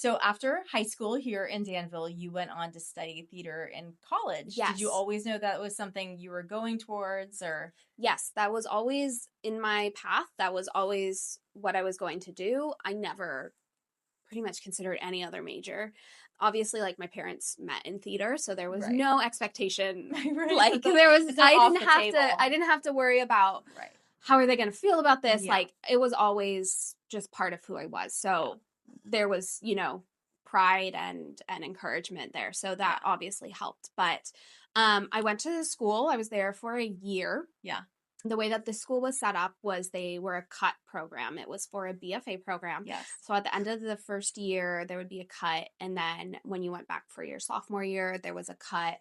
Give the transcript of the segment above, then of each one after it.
So after high school here in Danville, you went on to study theater in college. Did you Yes. always know that was something you were going towards, or? Yes, that was always in my path. That was always what I was going to do. I never pretty much considered any other major. Obviously, like my parents met in theater, so there was Right. no expectation. Right. Like there was It's not off the table. I didn't have to worry about Right. how are they going to feel about this? Yeah. Like it was always just part of who I was. So there was, pride and encouragement there. So that Yeah. obviously helped. But I went to school. I was there for a year. Yeah. The way that the school was set up was they were a cut program. It was for a BFA program. Yes. So at the end of the first year, there would be a cut. And then when you went back for your sophomore year, there was a cut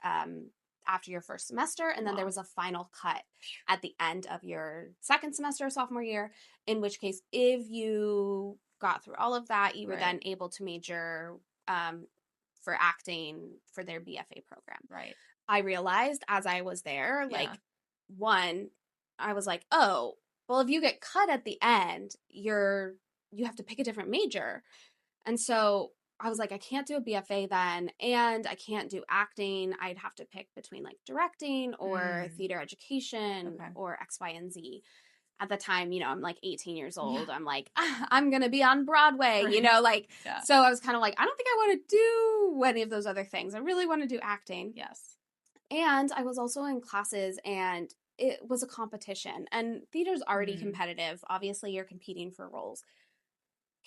after your first semester. And then there was a final cut at the end of your second semester of sophomore year, in which case, if you got through all of that, you were then able to major for acting for their BFA program. Right. I realized as I was there, Yeah. like, one, I was like, oh, well, if you get cut at the end, you have to pick a different major. And so I was like, I can't do a BFA then, and I can't do acting. I'd have to pick between like directing or theater education or X, Y, and Z. At the time, I'm like 18 years old. Yeah. I'm like, I'm going to be on Broadway, Right. So I was kind of like, I don't think I want to do any of those other things. I really want to do acting. Yes. And I was also in classes, and it was a competition, and theater's already competitive. Obviously, you're competing for roles.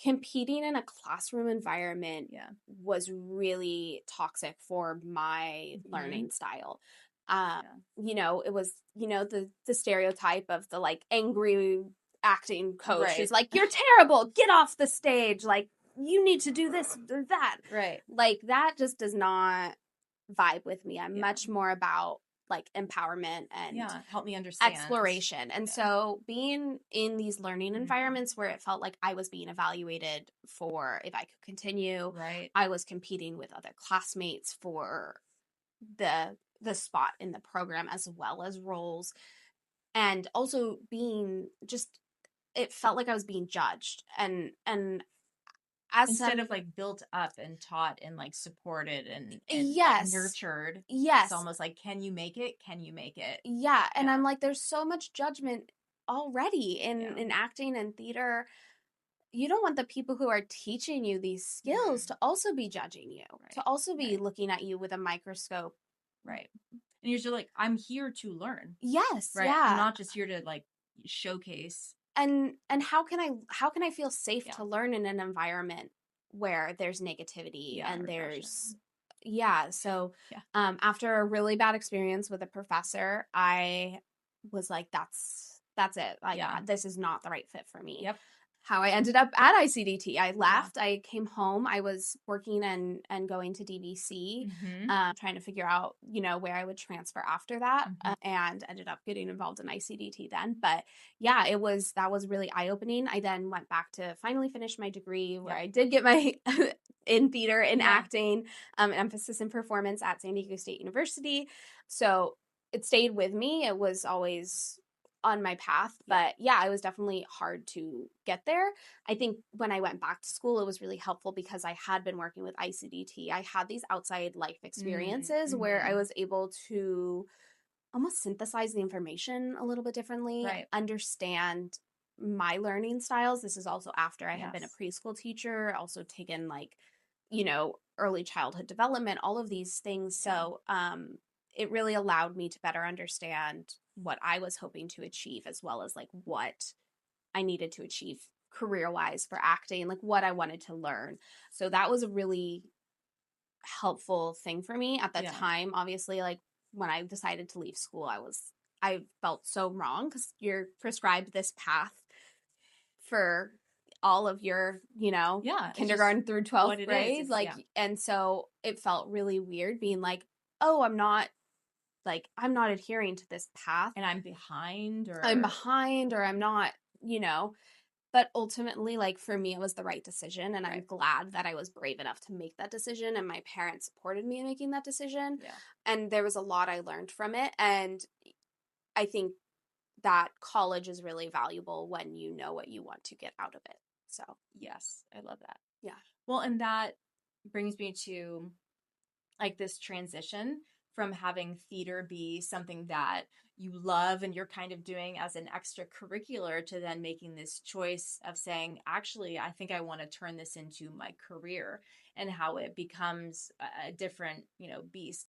Competing in a classroom environment was really toxic for my learning style. It was, the stereotype of the like angry acting coach who's like, you're terrible, get off the stage, like you need to do this or that. Right. Like that just does not vibe with me. I'm much more about like empowerment and help me understand exploration. And so being in these learning environments where it felt like I was being evaluated for if I could continue, I was competing with other classmates for the spot in the program as well as roles, and also being just, it felt like I was being judged, and as instead of like built up and taught and like supported and nurtured. Yes. It's almost like, can you make it? Can you make it? Yeah. And I'm like, there's so much judgment already in acting and theater. You don't want the people who are teaching you these skills to also be judging you, to also be looking at you with a microscope. Right. And you're just like, I'm here to learn. Yes. Right. Yeah. I'm not just here to like showcase. And how can I feel safe to learn in an environment where there's negativity and there's so after a really bad experience with a professor, I was like, that's it, like this is not the right fit for me. How I ended up at ICDT. I left, I came home, I was working and going to DVC, trying to figure out, where I would transfer after that, and ended up getting involved in ICDT then. But yeah, that was really eye-opening. I then went back to finally finish my degree where I did get my in theater and acting, emphasis in performance at San Diego State University. So it stayed with me. It was always on my path, but it was definitely hard to get there. I think when I went back to school, it was really helpful because I had been working with ICDT. I had these outside life experiences where I was able to almost synthesize the information a little bit differently, understand my learning styles. This is also after I had been a preschool teacher, also taken like, early childhood development, all of these things. So it really allowed me to better understand what I was hoping to achieve, as well as like what I needed to achieve career-wise for acting, like what I wanted to learn. So that was a really helpful thing for me at the time. Obviously, like when I decided to leave school, I felt so wrong because you're prescribed this path for all of your, kindergarten through 12th grade. And so it felt really weird being like, oh, I'm not adhering to this path. And I'm behind or I'm not, but ultimately, like for me, it was the right decision. And I'm glad that I was brave enough to make that decision. And my parents supported me in making that decision. Yeah. And there was a lot I learned from it. And I think that college is really valuable when you know what you want to get out of it. So yes, I love that. Yeah. Well, and that brings me to like this transition from having theater be something that you love and you're kind of doing as an extracurricular to then making this choice of saying, actually, I think I want to turn this into my career, and how it becomes a different, beast.